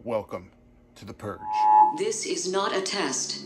Welcome to the Purge. This is not a test.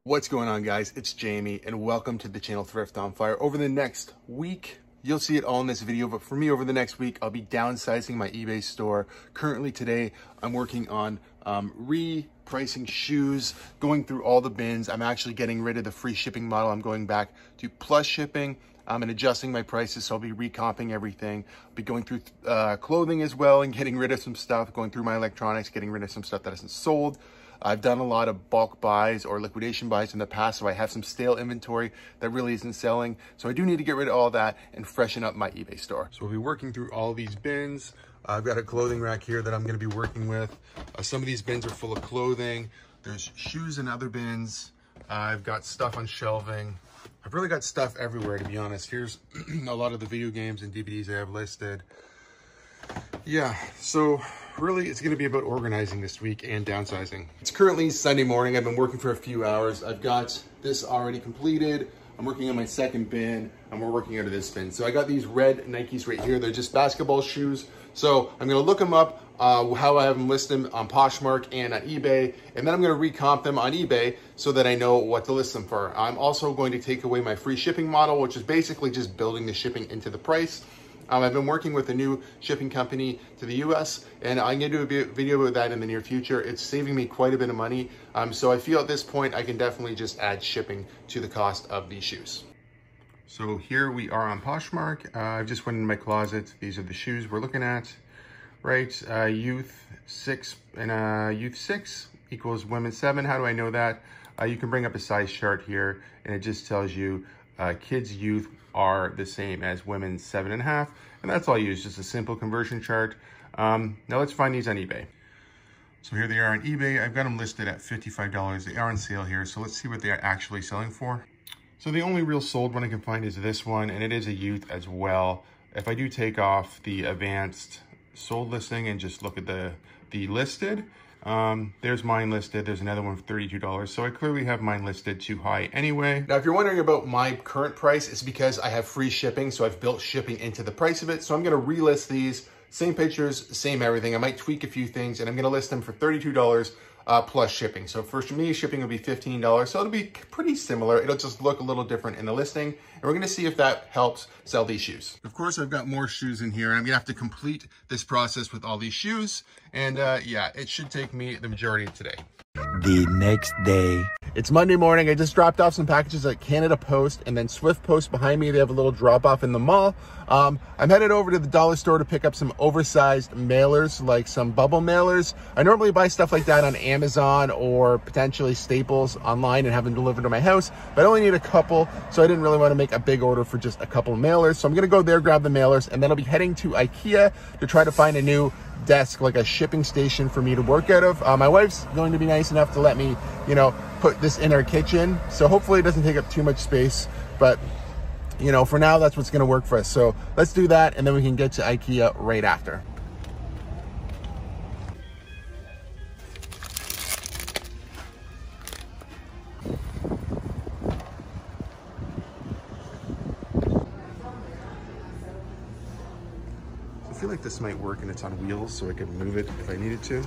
What's going on, guys? It's Jamie and welcome to the channel Thrift on Fire. Over the next week, you'll see it all in this video, but for me over the next week, I'll be downsizing my eBay store. Currently today, I'm working on repricing shoes, going through all the bins. I'm actually getting rid of the free shipping model. I'm going back to plus shipping and adjusting my prices. So I'll be recomping everything. I'll be going through clothing as well and getting rid of some stuff, going through my electronics, getting rid of some stuff that isn't sold. I've done a lot of bulk buys or liquidation buys in the past, so I have some stale inventory that really isn't selling. So I do need to get rid of all that and freshen up my eBay store. So we'll be working through all these bins. I've got a clothing rack here that I'm gonna be working with. Some of these bins are full of clothing. There's shoes in other bins. I've got stuff on shelving. I've really got stuff everywhere, to be honest. Here's a lot of the video games and DVDs I have listed. Yeah, so really it's going to be about organizing this week and downsizing. It's currently Sunday morning. I've been working for a few hours. I've got this already completed. I'm working on my second bin and we're working out of this bin. So I got these red Nikes right here. They're just basketball shoes. So I'm going to look them up, how I have them listed on Poshmark and on eBay. And then I'm going to recomp them on eBay so that I know what to list them for. I'm also going to take away my free shipping model, which is basically just building the shipping into the price. I've been working with a new shipping company to the US, and I'm going to do a video about that in the near future. It's saving me quite a bit of money. So I feel at this point, I can definitely just add shipping to the cost of these shoes. So here we are on Poshmark. I've just went in my closet. These are the shoes we're looking at, right? Youth 6 and Youth 6 equals Women 7. How do I know that? You can bring up a size chart here, and it just tells you kids youth are the same as women's 7.5, and that's all I use, just a simple conversion chart. Now let's find these on eBay. So here they are on eBay. I've got them listed at $55. They are on sale here, so let's see what they're actually selling for. So the only real sold one I can find is this one, and it is a youth as well. If I do take off the advanced sold listing and just look at the listed, there's mine listed. There's another one for $32. So I clearly have mine listed too high anyway. Now, if you're wondering about my current price, it's because I have free shipping. So I've built shipping into the price of it. So I'm going to relist these, same pictures, same everything. I might tweak a few things and I'm going to list them for $32 plus shipping. So for me, shipping will be $15. So it'll be pretty similar. It'll just look a little different in the listing. And we're going to see if that helps sell these shoes. Of course, I've got more shoes in here. And I'm going to have to complete this process with all these shoes. And yeah, it should take me the majority of today. The next day. It's Monday morning. I just dropped off some packages at Canada Post, and then Swift Post behind me. They have a little drop off in the mall. I'm headed over to the dollar store to pick up some oversized mailers, like some bubble mailers. I normally buy stuff like that on Amazon or potentially Staples online and have them delivered to my house, but I only need a couple, so I didn't really want to make a big order for just a couple of mailers. So I'm going to go there, grab the mailers, and then I'll be heading to IKEA to try to find a new desk, like a shipping station for me to work out of. My wife's going to be nice enough to let me, you know, put this in our kitchen. So hopefully it doesn't take up too much space, but you know, for now, that's what's going to work for us. So let's do that. And then we can get to IKEA right after. I feel like this might work and it's on wheels, so I could move it if I needed to.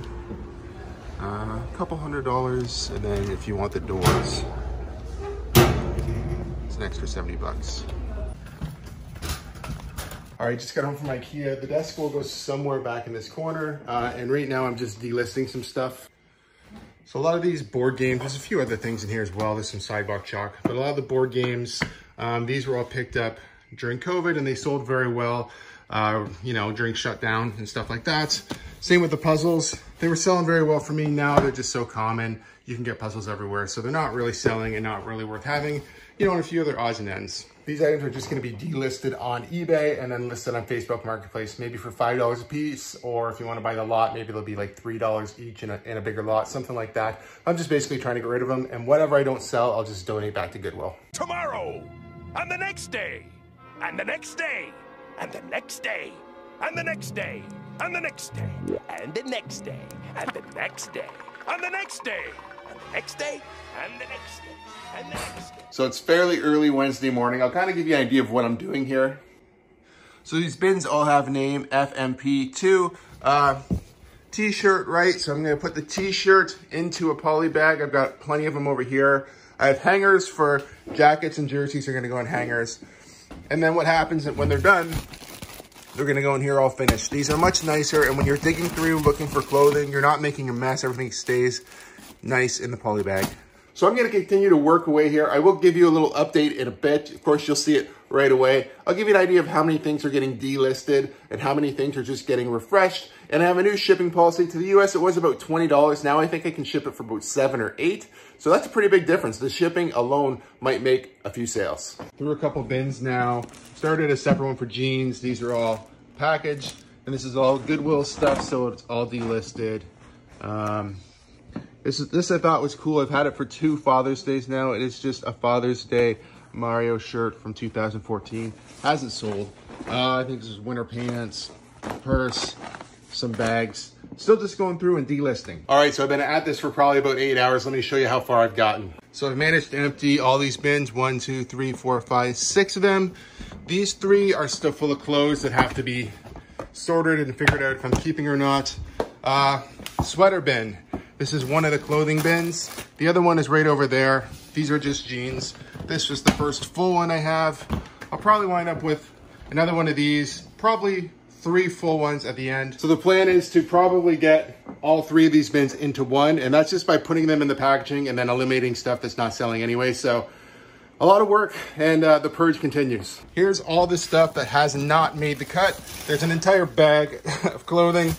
A couple $100, and then if you want the doors, it's an extra 70 bucks. All right, just got home from IKEA. The desk will go somewhere back in this corner, and right now I'm just delisting some stuff. So a lot of these board games, there's a few other things in here as well. There's some sidewalk chalk, but a lot of the board games, these were all picked up during COVID, and they sold very well. You know, during shutdown and stuff like that. Same with the puzzles. They were selling very well for me. Now they're just so common. You can get puzzles everywhere. So they're not really selling and not really worth having, you know, and a few other odds and ends. These items are just going to be delisted on eBay and then listed on Facebook Marketplace, maybe for $5 a piece. Or if you want to buy the lot, maybe they'll be like $3 each in a bigger lot, something like that. I'm just basically trying to get rid of them. And whatever I don't sell, I'll just donate back to Goodwill. Tomorrow, and the next day, and the next day, and the next day, and the next day, and the next day, and the next day, and the next day, and the next day, and the next day, and the next day, and the next day. So it's fairly early Wednesday morning. I'll kind of give you an idea of what I'm doing here. So these bins all have a name, FMP2. T-shirt, right? So I'm gonna put the T-shirt into a poly bag. I've got plenty of them over here. I have hangers for jackets and jerseys are gonna go in hangers. And then what happens is when they're done, they're gonna go in here all finished. These are much nicer, and when you're digging through looking for clothing, you're not making a mess. Everything stays nice in the poly bag. So I'm gonna continue to work away here. I will give you a little update in a bit. Of course, you'll see it right away. I'll give you an idea of how many things are getting delisted and how many things are just getting refreshed. And I have a new shipping policy. To the US, it was about $20. Now I think I can ship it for about $7 or $8. So that's a pretty big difference. The shipping alone might make a few sales. Through a couple bins now. Started a separate one for jeans. These are all packaged. And this is all Goodwill stuff, so it's all delisted. This I thought was cool. I've had it for 2 Father's Days now. It is just a Father's Day Mario shirt from 2014. Hasn't sold. I think this is winter pants, purse, some bags. Still just going through and delisting. All right, so I've been at this for probably about 8 hours. Let me show you how far I've gotten. So I've managed to empty all these bins, 1, 2, 3, 4, 5, 6 of them. These 3 are still full of clothes that have to be sorted and figured out if I'm keeping or not. Sweater bin. This is one of the clothing bins. The other one is right over there. These are just jeans. This was the first full one I have. I'll probably wind up with another one of these, probably 3 full ones at the end. So the plan is to probably get all 3 of these bins into one, and that's just by putting them in the packaging and then eliminating stuff that's not selling anyway. So a lot of work, and the purge continues. Here's all the stuff that has not made the cut. There's an entire bag of clothing.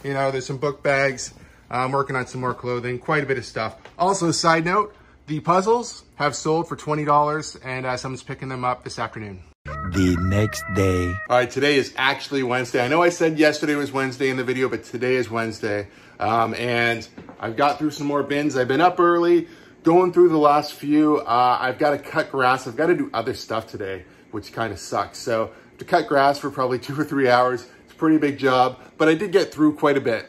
You know, there's some book bags. I'm working on some more clothing, quite a bit of stuff. Also, side note, the puzzles have sold for $20, and someone's picking them up this afternoon. The next day. All right, today is actually Wednesday. I know I said yesterday was Wednesday in the video, but today is Wednesday. And I've got through some more bins. I've been up early, going through the last few. I've got to cut grass. I've got to do other stuff today, which kind of sucks. So to cut grass for probably 2 or 3 hours, it's a pretty big job, but I did get through quite a bit.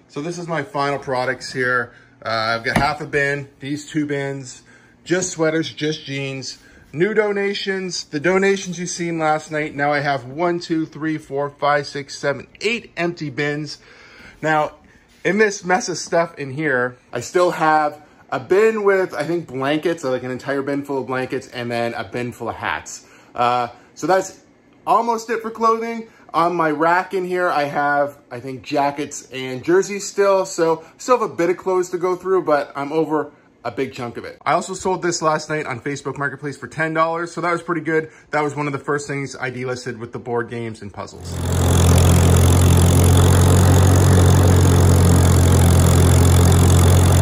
So this is my final products here. I've got half a bin, these 2 bins, just sweaters, just jeans. New donations, the donations you seen last night. Now I have 1, 2, 3, 4, 5, 6, 7, 8 empty bins. Now, in this mess of stuff in here, I still have a bin with, I think, blankets, like an entire bin full of blankets, and then a bin full of hats. So that's almost it for clothing. On my rack in here, I have, I think, jackets and jerseys still. So still have a bit of clothes to go through, but I'm over a big chunk of it. I also sold this last night on Facebook Marketplace for $10. So that was pretty good. That was one of the first things I delisted with the board games and puzzles.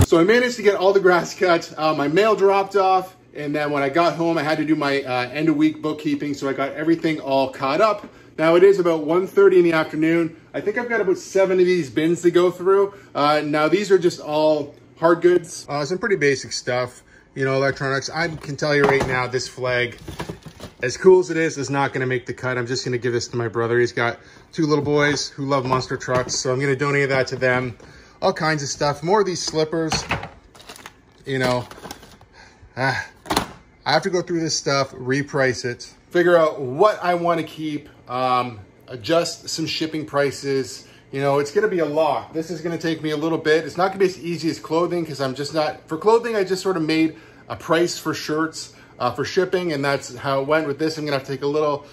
So I managed to get all the grass cut. My mail dropped off. And then when I got home, I had to do my end of week bookkeeping. So I got everything all caught up. Now it is about 1:30 in the afternoon. I think I've got about 7 of these bins to go through. Now these are just all hard goods. Some pretty basic stuff, you know, electronics. I can tell you right now, this flag, as cool as it is not gonna make the cut. I'm just gonna give this to my brother. He's got 2 little boys who love monster trucks. So I'm gonna donate that to them. All kinds of stuff. More of these slippers, you know. I have to go through this stuff, reprice it, figure out what I want to keep, adjust some shipping prices. You know, it's going to be a lot. This is going to take me a little bit. It's not going to be as easy as clothing because I'm just not, for clothing, I just sort of made a price for shirts, for shipping, and that's how it went. With this, I'm going to have to take a little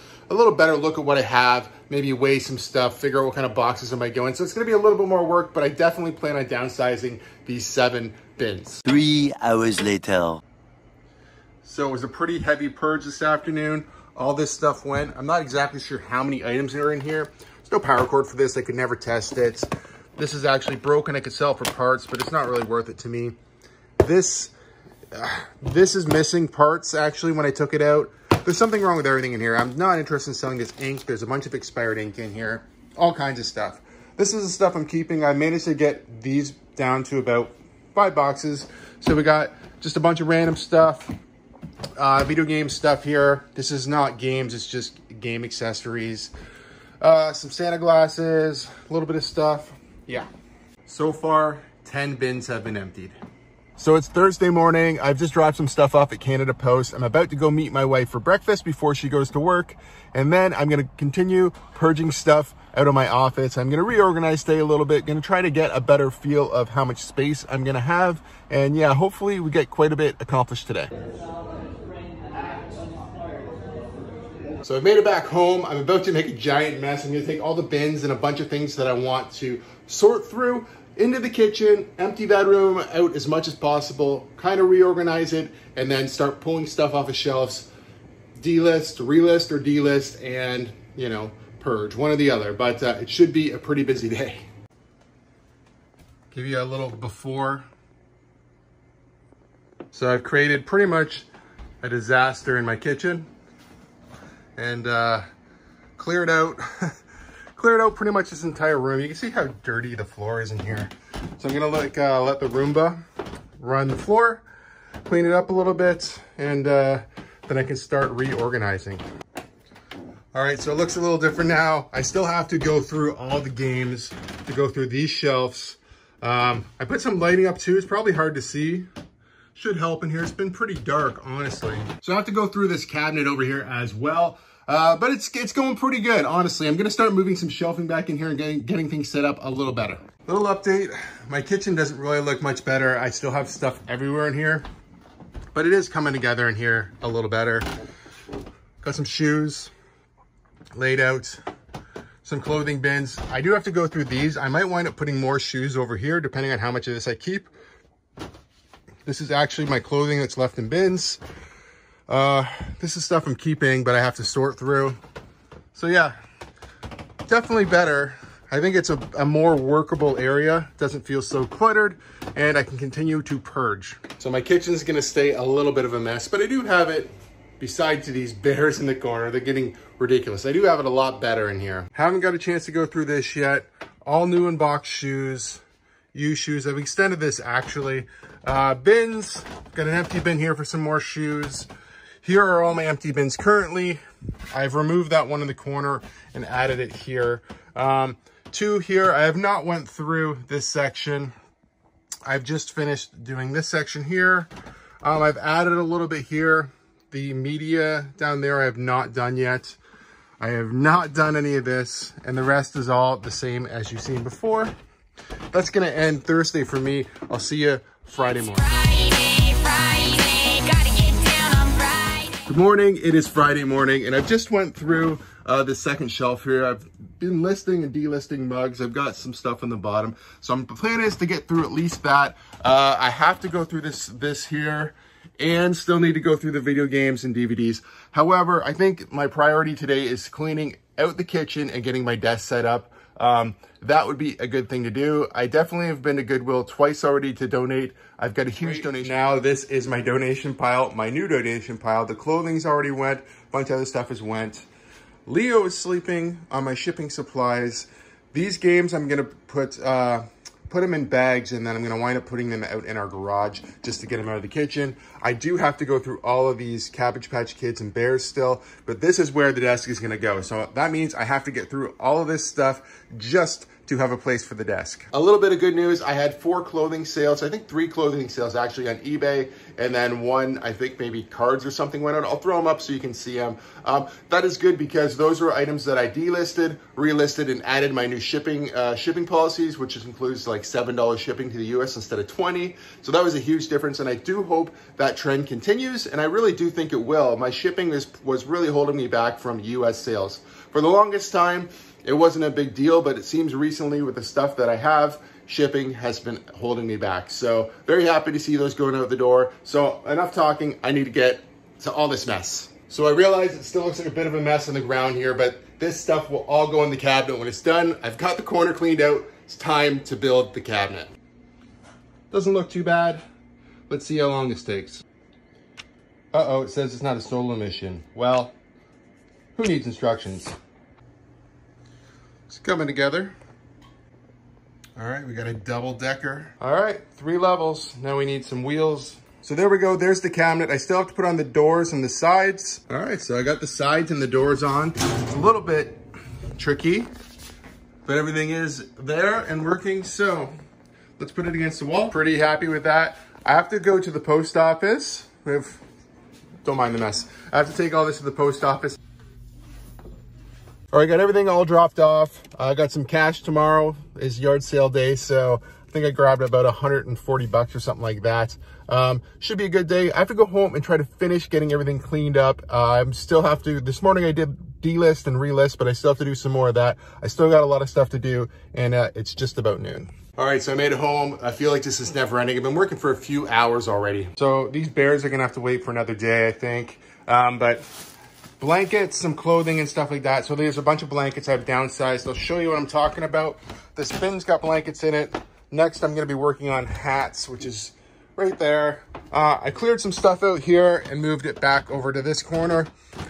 better look at what I have, maybe weigh some stuff, figure out what kind of boxes I might go in. So it's going to be a little bit more work, but I definitely plan on downsizing these 7 bins. 3 hours later. So it was a pretty heavy purge this afternoon. All this stuff went. I'm not exactly sure how many items are in here. There's no power cord for this. I could never test it. This is actually broken. I could sell it for parts, but it's not really worth it to me. This is missing parts, actually, when I took it out. There's something wrong with everything in here. I'm not interested in selling this ink. There's a bunch of expired ink in here. All kinds of stuff. This is the stuff I'm keeping. I managed to get these down to about 5 boxes. So we got just a bunch of random stuff. Video game stuff here. This is not games, it's just game accessories. Some Santa glasses, a little bit of stuff. Yeah. So far, 10 bins have been emptied. So it's Thursday morning. I've just dropped some stuff off at Canada Post. I'm about to go meet my wife for breakfast before she goes to work. And then I'm going to continue purging stuff out of my office. I'm going to reorganize today a little bit. Going to try to get a better feel of how much space I'm going to have. And yeah, hopefully we get quite a bit accomplished today. So I've made it back home. I'm about to make a giant mess. I'm going to take all the bins and a bunch of things that I want to sort through into the kitchen, empty that room out as much as possible, kind of reorganize it, and then start pulling stuff off of shelves, delist, relist, or delist, and, you know, purge, one or the other. But it should be a pretty busy day. Give you a little before. So I've created pretty much a disaster in my kitchen and cleared out pretty much this entire room. You can see how dirty the floor is in here. So I'm gonna let the Roomba run the floor, clean it up a little bit, and then I can start reorganizing. All right, so it looks a little different now. I still have to go through all the games, to go through these shelves. I put some lighting up too. It's probably hard to see. Should help in here. It's been pretty dark, honestly. So I have to go through this cabinet over here as well. But it's going pretty good, honestly. I'm gonna start moving some shelving back in here and getting things set up a little better. Little update, my kitchen doesn't really look much better. I still have stuff everywhere in here, but it is coming together in here a little better. Got some shoes laid out, some clothing bins. I do have to go through these. I might wind up putting more shoes over here, depending on how much of this I keep. This is actually my clothing that's left in bins. This is stuff I'm keeping, but I have to sort through. So yeah, definitely better. I think it's a more workable area. Doesn't feel so cluttered, and I can continue to purge. So my kitchen's gonna stay a little bit of a mess, but I do have it, besides these bears in the corner, they're getting ridiculous. I do have it a lot better in here. Haven't got a chance to go through this yet. All new in box shoes, used shoes. I've extended this actually. Bins, got an empty bin here for some more shoes. Here are all my empty bins currently. I've removed that one in the corner and added it here. Two here, I have not went through this section. I've just finished doing this section here. I've added a little bit here. The media down there I have not done yet. I have not done any of this, and the rest is all the same as you've seen before. That's gonna end Thursday for me. I'll see you Friday morning. Good morning, it is Friday morning, and I've just went through the second shelf here. I've been listing and delisting mugs. I've got some stuff on the bottom. So the plan is to get through at least that. I have to go through this here, and still need to go through the video games and DVDs. However, I think my priority today is cleaning out the kitchen and getting my desk set up. That would be a good thing to do. I definitely have been to Goodwill twice already to donate. I've got a huge donation. Now this is my donation pile, my new donation pile. The clothing's already went, a bunch of other stuff has went. Leo is sleeping on my shipping supplies. These games I'm gonna put them in bags, and then I'm gonna wind up putting them out in our garage just to get them out of the kitchen. I do have to go through all of these Cabbage Patch Kids and bears still, but this is where the desk is gonna go. So that means I have to get through all of this stuff just to have a place for the desk. A little bit of good news, I had 4 clothing sales, I think 3 clothing sales actually on eBay, and then one, I think maybe cards or something went out. I'll throw them up so you can see them. That is good because those are items that I delisted, relisted, and added my new shipping policies, which includes like $7 shipping to the US instead of 20. So that was a huge difference, and I do hope that trend continues, and I really do think it will. My shipping was really holding me back from US sales. For the longest time, it wasn't a big deal, but it seems recently with the stuff that I have, shipping has been holding me back. So very happy to see those going out the door. So enough talking, I need to get to all this mess. So I realize it still looks like a bit of a mess on the ground here, but this stuff will all go in the cabinet when it's done. I've got the corner cleaned out. It's time to build the cabinet. Doesn't look too bad. Let's see how long this takes. Uh-oh, it says it's not a solo mission. Well, who needs instructions? It's coming together. All right, we got a double decker. All right, 3 levels. Now we need some wheels. So there we go, there's the cabinet. I still have to put on the doors and the sides. All right, so I got the sides and the doors on. It's a little bit tricky, but everything is there and working. So let's put it against the wall. Pretty happy with that. I have to go to the post office. Don't mind the mess. I have to take all this to the post office. All right, got everything all dropped off. I got some cash. Tomorrow is yard sale day, so I think I grabbed about 140 bucks or something like that. Should be a good day. I have to go home and try to finish getting everything cleaned up. I still have to, this morning I did delist and relist, but I still have to do some more of that. I still got a lot of stuff to do, and it's just about noon. All right, so I made it home. I feel like this is never ending. I've been working for a few hours already. So these bears are gonna have to wait for another day, I think. But blankets, some clothing and stuff like that. So there's a bunch of blankets I've downsized. I'll show you what I'm talking about. This bin's got blankets in it. Next, I'm gonna be working on hats, which is right there. I cleared some stuff out here and moved it back over to this corner.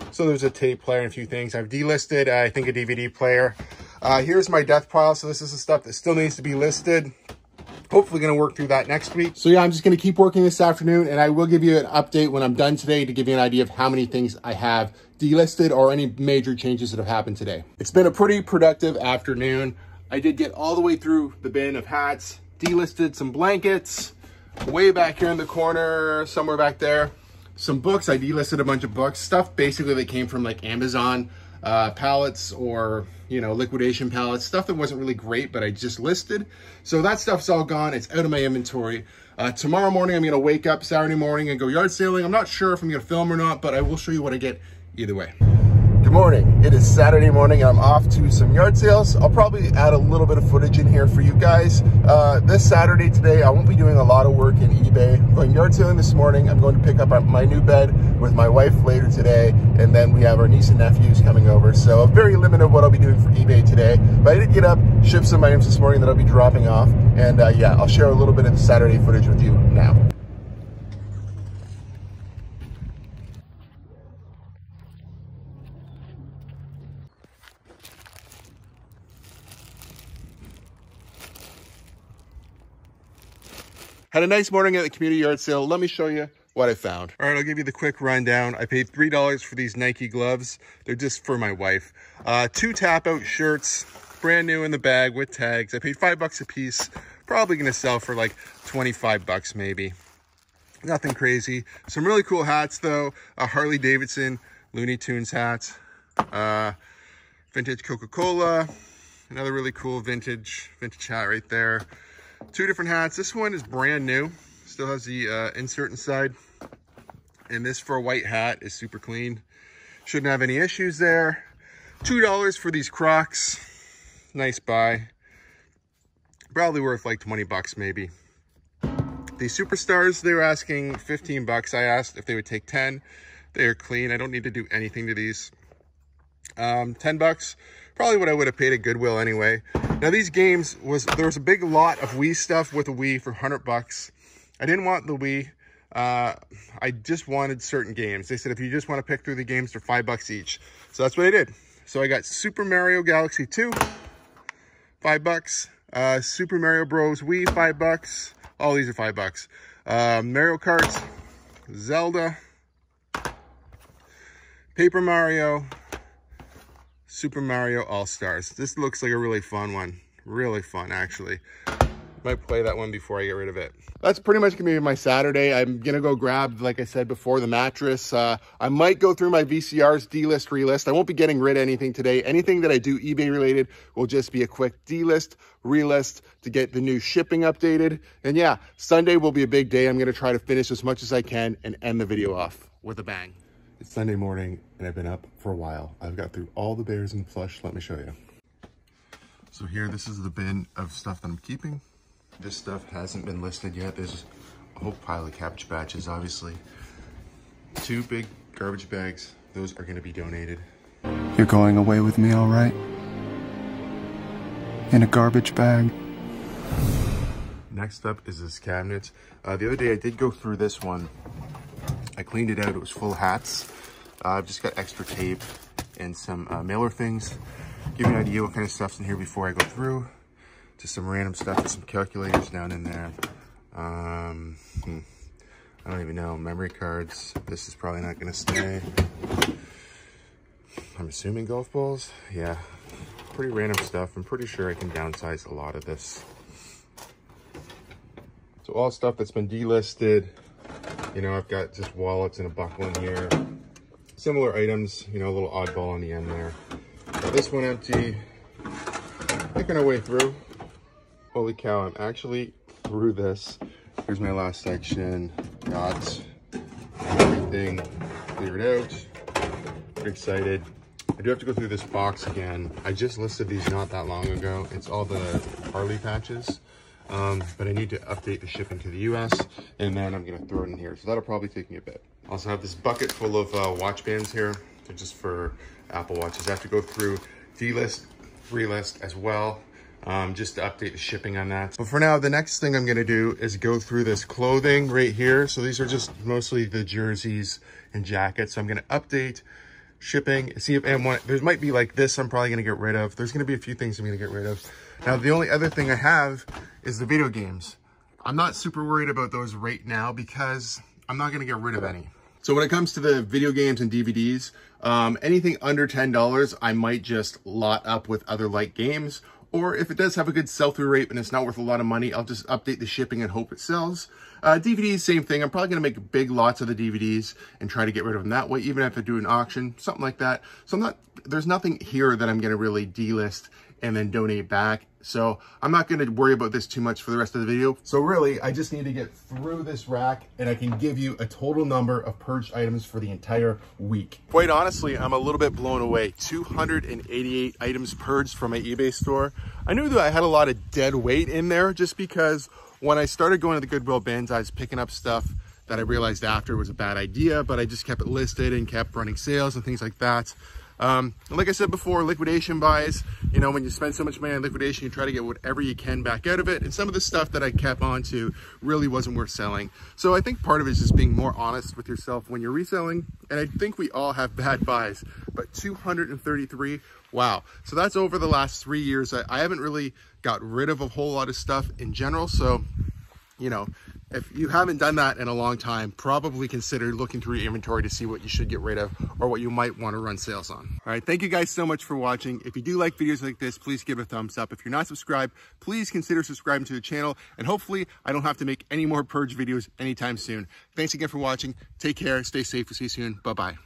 So there's a tape player and a few things. I've delisted, I think, a DVD player. Here's my death pile. So this is the stuff that still needs to be listed. Hopefully gonna work through that next week. So yeah, I'm just gonna keep working this afternoon, and I will give you an update when I'm done today to give you an idea of how many things I have delisted or any major changes that have happened today. It's been a pretty productive afternoon. I did get all the way through the bin of hats, delisted some blankets, way back here in the corner, somewhere back there. Some books, I delisted a bunch of books, stuff basically that came from like Amazon pallets or, you know, liquidation pallets, stuff that wasn't really great, but I just listed. So that stuff's all gone. It's out of my inventory. Tomorrow morning, I'm gonna wake up Saturday morning and go yard sailing. I'm not sure if I'm gonna film or not, but I will show you what I get either way. Good morning. It is Saturday morning and I'm off to some yard sales. I'll probably add a little bit of footage in here for you guys. This Saturday today, I won't be doing a lot of work in eBay. I'm going yard sailing this morning. I'm going to pick up my new bed with my wife later today. And then we have our niece and nephews coming over. So very limited what I'll be doing for eBay today. But I did get up, ship some items this morning that I'll be dropping off. And yeah, I'll share a little bit of the Saturday footage with you now. Had a nice morning at the community yard sale. Let me show you what I found. All right, I'll give you the quick rundown. I paid $3 for these Nike gloves. They're just for my wife. 2 tap out shirts, brand new in the bag with tags. I paid $5 a piece. Probably gonna sell for like 25 bucks maybe. Nothing crazy. Some really cool hats though. A Harley Davidson Looney Tunes hat. Vintage Coca-Cola. Another really cool vintage hat right there. 2 different hats. This one is brand new. Still has the insert inside. And this for a white hat is super clean. Shouldn't have any issues there. $2 for these Crocs. Nice buy. Probably worth like 20 bucks maybe. These Superstars, they were asking 15 bucks. I asked if they would take 10. They are clean. I don't need to do anything to these. 10 bucks. Probably what I would have paid at Goodwill anyway. Now these games, there was a big lot of Wii stuff with a Wii for 100 bucks. I didn't want the Wii. I just wanted certain games. They said if you just want to pick through the games, they're 5 bucks each. So that's what I did. So I got Super Mario Galaxy 2, 5 bucks. Super Mario Bros. Wii, 5 bucks. All these are 5 bucks. Mario Kart, Zelda, Paper Mario, Super Mario All-Stars. This looks like a really fun one. Really fun, actually. Might play that one before I get rid of it. That's pretty much gonna be my Saturday. I'm gonna go grab, like I said before, the mattress. I might go through my VCRs, delist, relist. I won't be getting rid of anything today. Anything that I do eBay related will just be a quick delist, relist to get the new shipping updated. And yeah, Sunday will be a big day. I'm gonna try to finish as much as I can and end the video off with a bang. It's Sunday morning and I've been up for a while. I've got through all the bears and plush. Let me show you. So here, this is the bin of stuff that I'm keeping. This stuff hasn't been listed yet. There's a whole pile of cabbage patches, obviously. 2 big garbage bags. Those are gonna be donated. You're going away with me, all right? In a garbage bag? Next up is this cabinet. The other day I did go through this one. I cleaned it out. It was full of hats. I've just got extra tape and some mailer things. Give you an idea what kind of stuff's in here before I go through. Just some random stuff. There's some calculators down in there. I don't even know. Memory cards. This is probably not going to stay. I'm assuming golf balls. Yeah. Pretty random stuff. I'm pretty sure I can downsize a lot of this. So all stuff that's been delisted. You know, I've got just wallets and a buckle in here. Similar items, you know, a little oddball on the end there. Got this one empty. Picking our way through. Holy cow, I'm actually through this. Here's my last section. Got everything cleared out. Pretty excited. I do have to go through this box again. I just listed these not that long ago. It's all the Harley patches. But I need to update the shipping to the US, and then I'm gonna throw it in here. So that'll probably take me a bit. Also have this bucket full of watch bands here. They're just for Apple Watches. I have to go through delist, relist as well, just to update the shipping on that. But for now, the next thing I'm gonna do is go through this clothing right here. So these are just mostly the jerseys and jackets. So I'm gonna update shipping, see if there might be like this I'm probably gonna get rid of. There's gonna be a few things I'm gonna get rid of. Now, the only other thing I have is the video games. I'm not super worried about those right now because I'm not gonna get rid of any. So when it comes to the video games and DVDs, anything under $10, I might just lot up with other light games. Or if it does have a good sell-through rate and it's not worth a lot of money, I'll just update the shipping and hope it sells. DVDs, same thing. I'm probably gonna make big lots of the DVDs and try to get rid of them that way, even if I do an auction, something like that. So there's nothing here that I'm gonna really delist and then donate back. So I'm not gonna worry about this too much for the rest of the video. So really, I just need to get through this rack and I can give you a total number of purged items for the entire week. Quite honestly, I'm a little bit blown away. 288 items purged from my eBay store. I knew that I had a lot of dead weight in there just because when I started going to the Goodwill bins, I was picking up stuff that I realized after was a bad idea, but I just kept it listed and kept running sales and things like that. Like I said before, liquidation buys, you know, when you spend so much money on liquidation, you try to get whatever you can back out of it. And some of the stuff that I kept on to really wasn't worth selling. So I think part of it is just being more honest with yourself when you're reselling. And I think we all have bad buys, but 233, wow. So that's over the last 3 years. I haven't really got rid of a whole lot of stuff in general. So, you know, if you haven't done that in a long time, probably consider looking through your inventory to see what you should get rid of or what you might want to run sales on. All right, thank you guys so much for watching. If you do like videos like this, please give it a thumbs up. If you're not subscribed, please consider subscribing to the channel. And hopefully I don't have to make any more purge videos anytime soon. Thanks again for watching. Take care, stay safe, we'll see you soon. Bye-bye.